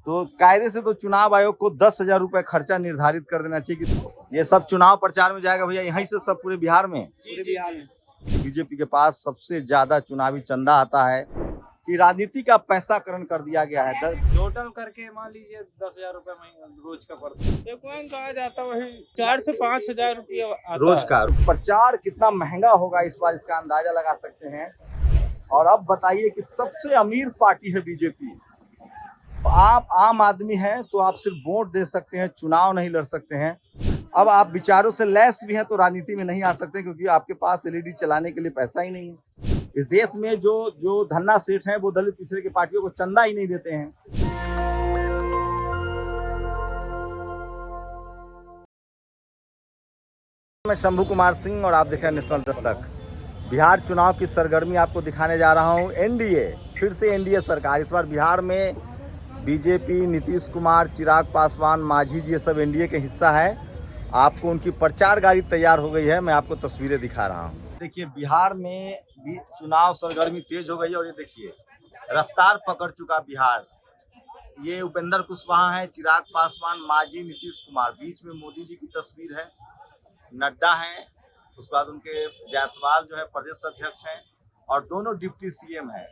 तो कायदे से तो चुनाव आयोग को 10,000 रुपए खर्चा निर्धारित कर देना चाहिए कि ये सब चुनाव प्रचार में जाएगा भैया, यहीं से सब पूरे बिहार में। बीजेपी के पास सबसे ज्यादा चुनावी चंदा आता है कि राजनीति का पैसाकरण कर दिया गया है। टोटल करके मान लीजिए 10,000 रुपए रोज का पड़ता है। एक वैन का आ जाता वही 4 से 5,000 रुपया रोज का। प्रचार कितना महंगा होगा इस बार, इसका अंदाजा लगा सकते हैं। और अब बताइए कि सबसे अमीर पार्टी है बीजेपी। आप आम आदमी हैं तो आप सिर्फ वोट दे सकते हैं, चुनाव नहीं लड़ सकते हैं। अब आप विचारों से लैस भी हैं तो राजनीति में नहीं आ सकते, क्योंकि आपके पास एलईडी चलाने के लिए पैसा ही नहीं है। इस देश में जो धन्ना सेठ हैं वो दलित पिछड़े की पार्टियों को चंदा ही नहीं देते हैं। मैं शंभू कुमार सिंह और आप देख रहे हैं नेशनल दस्तक। बिहार चुनाव की सरगर्मी आपको दिखाने जा रहा हूं। एनडीए, फिर से एनडीए सरकार। इस बार बिहार में बीजेपी, नीतीश कुमार, चिराग पासवान, मांझी जी, ये सब एनडीए के हिस्सा है। आपको उनकी प्रचार गाड़ी तैयार हो गई है, मैं आपको तस्वीरें दिखा रहा हूं। देखिए बिहार में भी चुनाव सरगर्मी तेज हो गई है और ये देखिए रफ्तार पकड़ चुका बिहार। ये उपेंद्र कुशवाहा है, चिराग पासवान, मांझी, नीतीश कुमार, बीच में मोदी जी की तस्वीर है, नड्डा हैं, उसके बाद उनके जायसवाल जो है प्रदेश अध्यक्ष हैं, और दोनों डिप्टी सीएम हैं,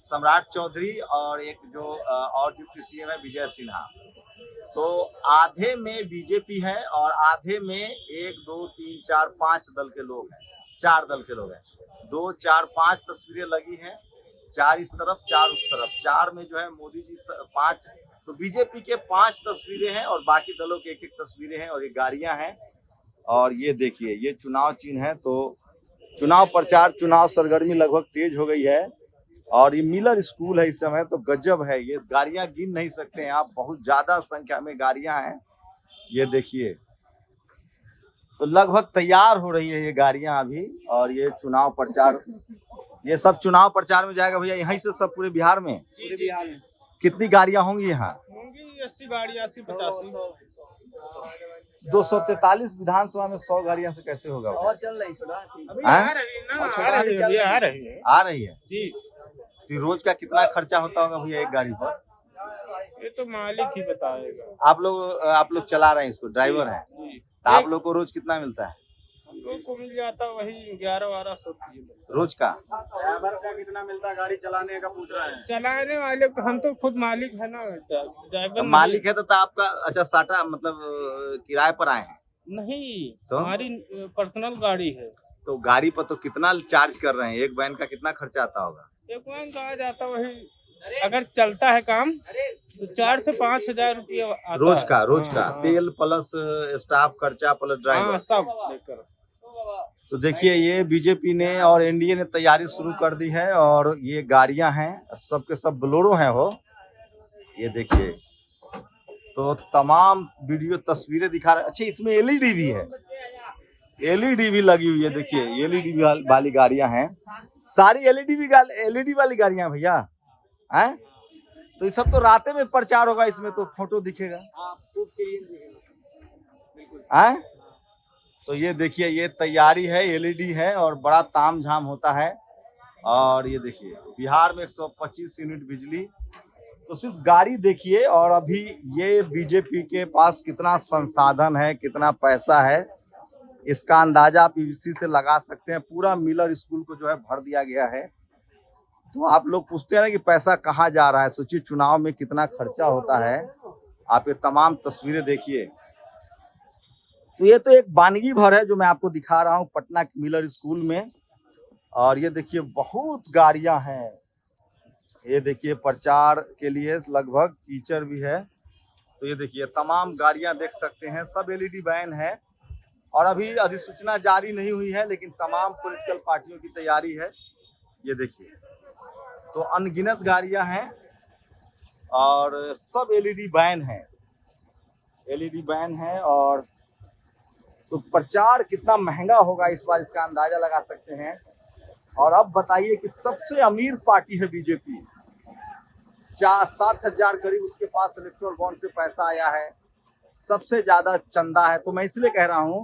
सम्राट चौधरी, और एक जो और डिप्टी सीएम है विजय सिन्हा। तो आधे में बीजेपी है और आधे में 1, 2, 3, 4, 5 दल के लोग हैं, 4 दल के लोग हैं। 2, 4, 5 तस्वीरें लगी हैं, 4 इस तरफ, 4 उस तरफ। 4 में जो है मोदी जी, 5 तो बीजेपी के 5 तस्वीरें हैं और बाकी दलों के 1-1 तस्वीरें हैं और ये गाड़ियां हैं। और ये देखिए ये चुनाव चिन्ह है। तो चुनाव प्रचार, चुनाव सरगर्मी लगभग तेज हो गई है। और ये मिलर स्कूल है इस समय, तो गजब है। ये गाड़ियां गिन नहीं सकते हैं आप, बहुत ज्यादा संख्या में गाड़ियां हैं। ये देखिए तो लगभग तैयार हो रही है ये गाड़ियां अभी। और ये चुनाव प्रचार, ये सब चुनाव प्रचार में जाएगा भैया, यहीं से सब पूरे बिहार में। कितनी गाड़ियां होंगी यहाँ? 80 गाड़ी, 80-85। 243 विधानसभा में 100 गाड़ियां से कैसे होगा? और चल रही आ रही है जी। तो रोज का कितना खर्चा होता होगा भैया एक गाड़ी पर? ये तो मालिक ही बताएगा। आप लोग चला रहे हैं इसको, ड्राइवर हैं, तो आप लोग को रोज कितना मिलता है? हम लोग को मिल जाता वही 11-1200 रोज का। ड्राइवर का कितना मिलता है गाड़ी चलाने का पूछ रहा है? चलाने वाले हम तो खुद मालिक है ना। ड्राइवर मालिक है तो आपका अच्छा साटा मतलब किराए पर आए हैं? नहीं, तो हमारी पर्सनल गाड़ी है। तो गाड़ी पर तो कितना चार्ज कर रहे हैं? एक वैन का कितना खर्चा आता होगा? एक वैन का आ जाता वही, अगर चलता है काम तो 4 से 5,000 रुपया रोज का। तेल प्लस स्टाफ खर्चा प्लस ड्राइवर सब लेकर। तो देखिए ये बीजेपी ने और एनडीए ने तैयारी शुरू कर दी है। और ये गाड़ियां हैं, सबके सब बोलेरो हैं वो। ये देखिए तो तमाम वीडियो तस्वीरें दिखा रहे। अच्छा इसमें एलईडी भी है, एलईडी भी लगी हुई है। देखिए एलईडी वाली गाड़ियां हैं, सारी एलईडी वाली गाड़ियां भैया हैं। तो ये सब तो रातें में प्रचार होगा, इसमें तो फोटो दिखेगा हैं। तो ये देखिए ये तैयारी है, एलईडी है और बड़ा तामझाम होता है। और ये देखिए बिहार में 125 यूनिट बिजली, तो सिर्फ गाड़ी देखिए। और अभी ये बीजेपी के पास कितना संसाधन है, कितना पैसा है, इसका अंदाजा आप इसी से लगा सकते हैं। पूरा मिलर स्कूल को जो है भर दिया गया है। तो आप लोग पूछते हैं ना कि पैसा कहाँ जा रहा है, सोचिए चुनाव में कितना खर्चा होता है। आप ये तमाम तस्वीरें देखिए। तो ये तो एक वानगी भर है जो मैं आपको दिखा रहा हूँ पटना मिलर स्कूल में। और ये देखिए बहुत गाड़ियां हैं। ये देखिए प्रचार के लिए लगभग कीचड़ भी है। तो ये देखिए तमाम गाड़ियां देख सकते हैं, सब एलईडी वैन है। और अभी अधिसूचना जारी नहीं हुई है, लेकिन तमाम पॉलिटिकल पार्टियों की तैयारी है। ये देखिए तो अनगिनत गाड़ियां हैं और सब एलईडी वैन है, एलईडी वैन है। और तो प्रचार कितना महंगा होगा इस बार, इसका अंदाजा लगा सकते हैं। और अब बताइए कि सबसे अमीर पार्टी है बीजेपी। 7,000 करीब उसके पास इलेक्टोरल बॉन्ड से पैसा आया है, सबसे ज्यादा चंदा है। तो मैं इसलिए कह रहा हूं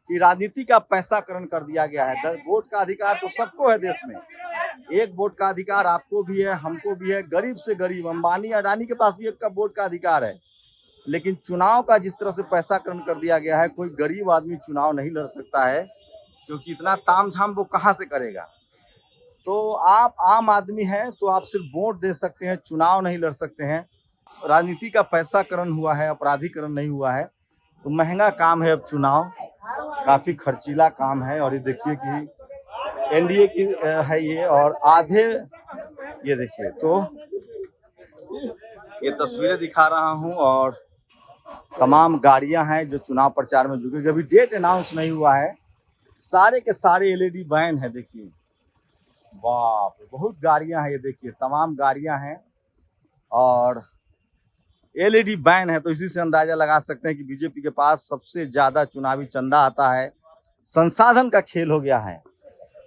कि राजनीति का पैसाकरण कर दिया गया है। वोट का अधिकार तो सबको है देश में, एक वोट का अधिकार आपको भी है, हमको भी है, गरीब से गरीब अंबानी अडानी के पास भी एक का वोट का अधिकार है। लेकिन चुनाव का जिस तरह से पैसाकरण कर दिया गया है, कोई गरीब आदमी चुनाव नहीं लड़ सकता है, क्योंकि इतना तामझाम वो कहाँ से करेगा। तो आप आम आदमी हैं तो आप सिर्फ वोट दे सकते हैं, चुनाव नहीं लड़ सकते हैं। राजनीति का पैसाकरण हुआ है, अपराधीकरण नहीं हुआ है। तो महंगा काम है अब चुनाव, काफी खर्चीला काम है। और ये देखिए कि एनडीए की है ये, और आधे ये देखिए, तो ये तस्वीरें दिखा रहा हूं और तमाम गाड़ियां हैं जो चुनाव प्रचार में जुड़ी। अभी डेट अनाउंस नहीं हुआ है, सारे के सारे एलईडी बैन है। देखिए बाप रे, बहुत गाड़ियां हैं, ये देखिए तमाम गाड़ियां हैं और एलईडी बैन है। तो इसी से अंदाजा लगा सकते हैं कि बीजेपी के पास सबसे ज्यादा चुनावी चंदा आता है, संसाधन का खेल हो गया है।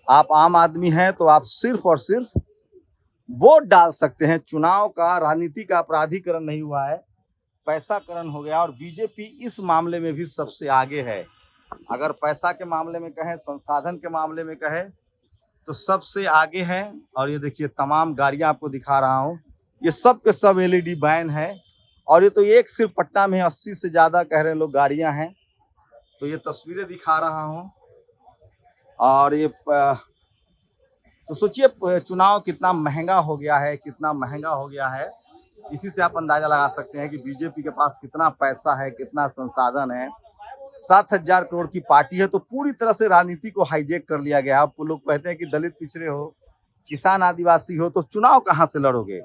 आप आम आदमी हैं तो आप सिर्फ और सिर्फ वोट डाल सकते हैं। चुनाव का, राजनीति का अपराधीकरण नहीं हुआ है, पैसाकरण हो गया। और बीजेपी इस मामले में भी सबसे आगे है। अगर पैसा के मामले में कहें, संसाधन के मामले में कहें, तो सबसे आगे है। और ये देखिए तमाम गाड़ियां आपको दिखा रहा हूं, ये सब के सब एलईडी बैन है। और ये तो एक सिर्फ पटना में 80 से ज्यादा कह रहे हैं लोग गाड़ियां हैं। तो ये तस्वीरें दिखा रहा हूं और ये तो सोचिए चुनाव कितना महंगा हो गया है, कितना महंगा हो गया है। इसी से आप अंदाजा लगा सकते हैं कि बीजेपी के पास कितना पैसा है, कितना संसाधन है। 7,000 करोड़ की पार्टी है, तो पूरी तरह से राजनीति को हाईजेक कर लिया गया। अब लोग कहते हैं कि दलित पिछड़े हो, किसान आदिवासी हो, तो चुनाव कहाँ से लड़ोगे,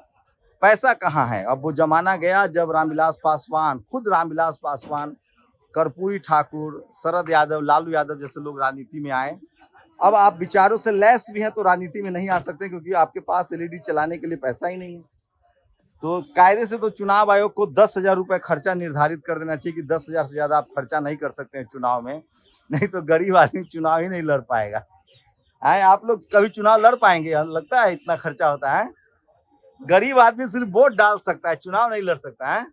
पैसा कहाँ है। अब वो जमाना गया जब रामविलास पासवान, खुद रामविलास पासवान, कर्पूरी ठाकुर, शरद यादव, लालू यादव जैसे लोग राजनीति में आए। अब आप विचारों से लैस भी हैं तो राजनीति में नहीं आ सकते, क्योंकि आपके पास एलईडी चलाने के लिए पैसा ही नहीं है। तो कायदे से तो चुनाव आयोग को 10,000 रुपये खर्चा निर्धारित कर देना चाहिए कि 10,000 से ज्यादा आप खर्चा नहीं कर सकते हैं चुनाव में, नहीं तो गरीब आदमी चुनाव ही नहीं लड़ पाएगा। आए आप लोग कभी चुनाव लड़ पाएंगे? लगता है इतना खर्चा होता है। गरीब आदमी सिर्फ वोट डाल सकता है, चुनाव नहीं लड़ सकता है।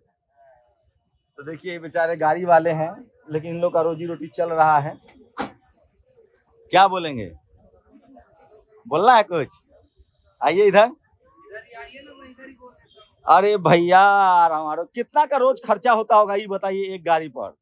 तो देखिए बेचारे गाड़ी वाले हैं, लेकिन इन लोग का रोजी रोटी चल रहा है। क्या बोलेंगे, बोलना है कुछ? आइए इधर। अरे भैया हमारा कितना का रोज खर्चा होता होगा ये बताइए एक गाड़ी पर?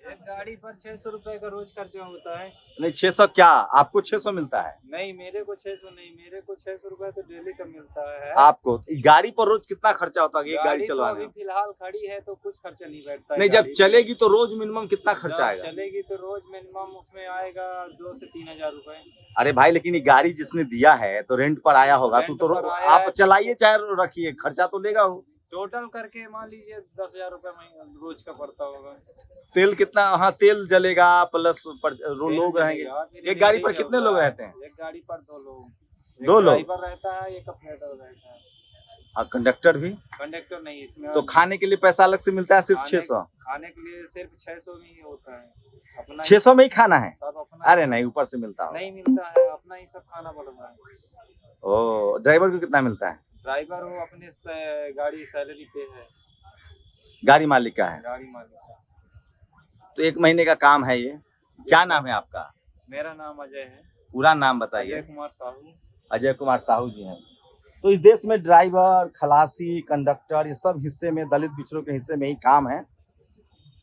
एक गाड़ी पर 600 रुपए का रोज खर्चा होता है। नहीं 600 क्या, आपको 600 मिलता है? नहीं, मेरे को 600 नहीं, मेरे को 600 रुपए तो डेली का मिलता है। आपको गाड़ी पर रोज कितना खर्चा होता है एक गाड़ी चलवाने में? अभी फिलहाल खड़ी है तो कुछ खर्चा नहीं बैठता है। नहीं, जब चलेगी तो रोज मिनिमम कितना खर्चा आएगा? चलेगी तो रोज मिनिमम उसमें आएगा 2 से 3,000 रुपए। अरे भाई, लेकिन ये गाड़ी जिसने दिया है तो रेंट पर आया होगा, तो आप चलाइए चाहे रखिए, खर्चा तो लेगा वो। टोटल करके मान लीजिए 10,000 रुपए रोज का पड़ता होगा। तेल कितना? हाँ, तेल जलेगा प्लस लोग रहेंगे। एक गाड़ी पर कितने लोग रहते हैं? एक गाड़ी पर 2 लोग। 2 लोग ड्राइवर रहता है, एक ऑपरेटर रहता है। और कंडक्टर भी? कंडक्टर नहीं इसमें। तो खाने के लिए पैसा अलग से मिलता है? सिर्फ 600? खाने के लिए सिर्फ 600 में ही होता है। अपना 600 में ही खाना है? सब अपना। अरे नहीं, ऊपर से मिलता है? नहीं मिलता है, अपना ही सब खाना पड़ता है। ओ, ड्राइवर को कितना मिलता है? ड्राइवर वो अपने गाड़ी सैलरी पे है, गाड़ी मालिक का है। गाड़ी मालिक का। तो 1 महीने का काम है ये। क्या नाम है आपका? मेरा नाम अजय है। पूरा नाम बताइए। अजय कुमार साहू। अजय कुमार साहू जी हैं। तो इस देश में ड्राइवर, खलासी, कंडक्टर, ये सब हिस्से में, दलित पिछड़ों के हिस्से में ही काम है।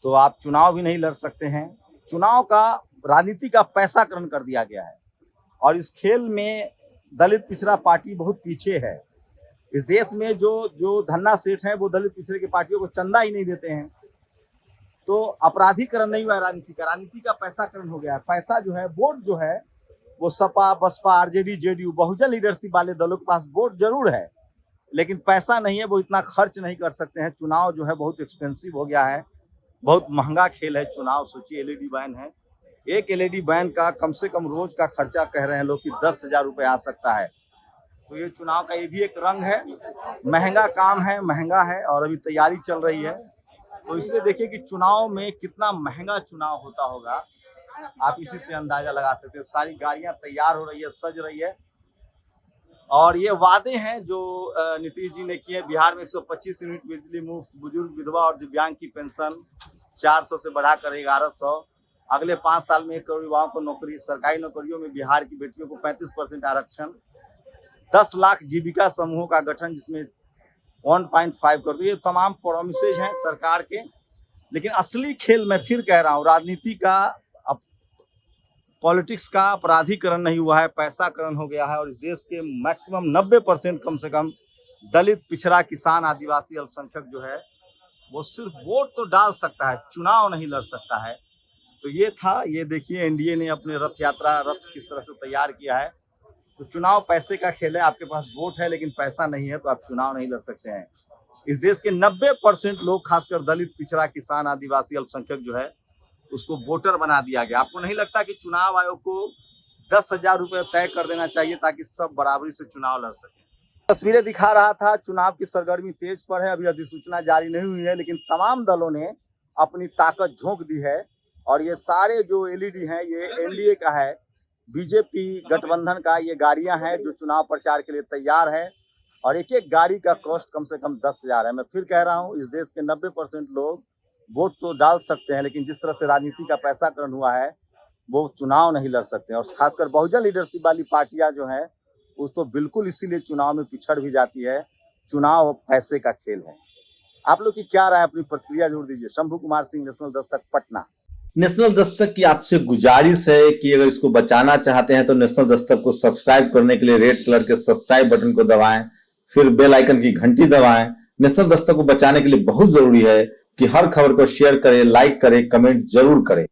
तो आप चुनाव भी नहीं लड़ सकते हैं। चुनाव का, राजनीति का पैसाकरण कर दिया गया है और इस खेल में दलित पिछड़ा पार्टी बहुत पीछे है। इस देश में जो धन्ना सेठ हैं वो दलित पिछड़े की पार्टियों को चंदा ही नहीं देते हैं। तो अपराधीकरण नहीं हुआ है राजनीति का, राजनीति का पैसाकरण हो गया है। पैसा जो है, वोट जो है, वो सपा, बसपा, आरजेडी, जेडीयू, बहुजन लीडरशिप वाले दलों के पास वोट जरूर है, लेकिन पैसा नहीं है, वो इतना खर्च नहीं कर सकते हैं। चुनाव जो है बहुत एक्सपेंसिव हो गया है, बहुत महंगा खेल है चुनाव। सोचिए एलईडी बैन है, एक एलईडी बैन का कम से कम रोज का खर्चा कह रहे हैं लोग कि 10,000 रुपये आ सकता है। तो ये चुनाव का ये भी एक रंग है, महंगा काम है, महंगा है और अभी तैयारी चल रही है। तो इसलिए देखिए कि चुनाव में कितना महंगा चुनाव होता होगा, आप इसी से अंदाजा लगा सकते हैं। सारी गाड़ियां तैयार हो रही है, सज रही है और ये वादे हैं जो नीतीश जी ने किए। बिहार में 125 यूनिट बिजली मुफ्त, बुजुर्ग, विधवा और दिव्यांग की पेंशन 400 से बढ़ाकर 1100, अगले 5 साल में 1 करोड़ युवाओं को नौकरी, सरकारी नौकरियों में बिहार की बेटियों को 35% आरक्षण, 10 लाख जीविका समूहों का गठन, जिसमें 1.5 करोड़। तो ये तमाम प्रोमिसेज हैं सरकार के, लेकिन असली खेल मैं फिर कह रहा हूँ, राजनीति का, पॉलिटिक्स का अपराधीकरण नहीं हुआ है, पैसाकरण हो गया है। और इस देश के मैक्सिमम 90% कम से कम दलित, पिछड़ा, किसान, आदिवासी, अल्पसंख्यक जो है वो सिर्फ वोट तो डाल सकता है, चुनाव नहीं लड़ सकता है। तो ये था, ये देखिए एनडीए ने अपने रथ किस तरह से तैयार किया है। तो चुनाव पैसे का खेल है, आपके पास वोट है लेकिन पैसा नहीं है तो आप चुनाव नहीं लड़ सकते हैं। इस देश के 90% लोग, खासकर दलित, पिछड़ा, किसान, आदिवासी, अल्पसंख्यक जो है उसको वोटर बना दिया गया। आपको नहीं लगता कि चुनाव आयोग को 10,000 रुपये तय कर देना चाहिए ताकि सब बराबरी से चुनाव लड़ सके? तस्वीरें दिखा रहा था, चुनाव की सरगर्मी तेज पर है। अभी अधिसूचना जारी नहीं हुई है, लेकिन तमाम दलों ने अपनी ताकत झोंक दी है। और ये सारे जो एलईडी हैं ये एनडीए का है, बीजेपी गठबंधन का ये गाड़ियां हैं जो चुनाव प्रचार के लिए तैयार है। और एक एक गाड़ी का कॉस्ट कम से कम 10,000 है। मैं फिर कह रहा हूँ, इस देश के 90% लोग वोट तो डाल सकते हैं, लेकिन जिस तरह से राजनीति का पैसाकरण हुआ है वो चुनाव नहीं लड़ सकते। और खासकर बहुजन लीडरशिप वाली पार्टियां जो हैं उस तो बिल्कुल इसीलिए चुनाव में पिछड़ भी जाती है। चुनाव पैसे का खेल है। आप लोग की क्या राय, अपनी प्रतिक्रिया जरूर दीजिए। शंभू कुमार सिंह, नेशनल दस्तक, पटना। नेशनल दस्तक की आपसे गुजारिश है कि अगर इसको बचाना चाहते हैं तो नेशनल दस्तक को सब्सक्राइब करने के लिए रेड कलर के सब्सक्राइब बटन को दबाएं, फिर बेल आइकन की घंटी दबाएं। नेशनल दस्तक को बचाने के लिए बहुत जरूरी है कि हर खबर को शेयर करें, लाइक करें, कमेंट जरूर करें।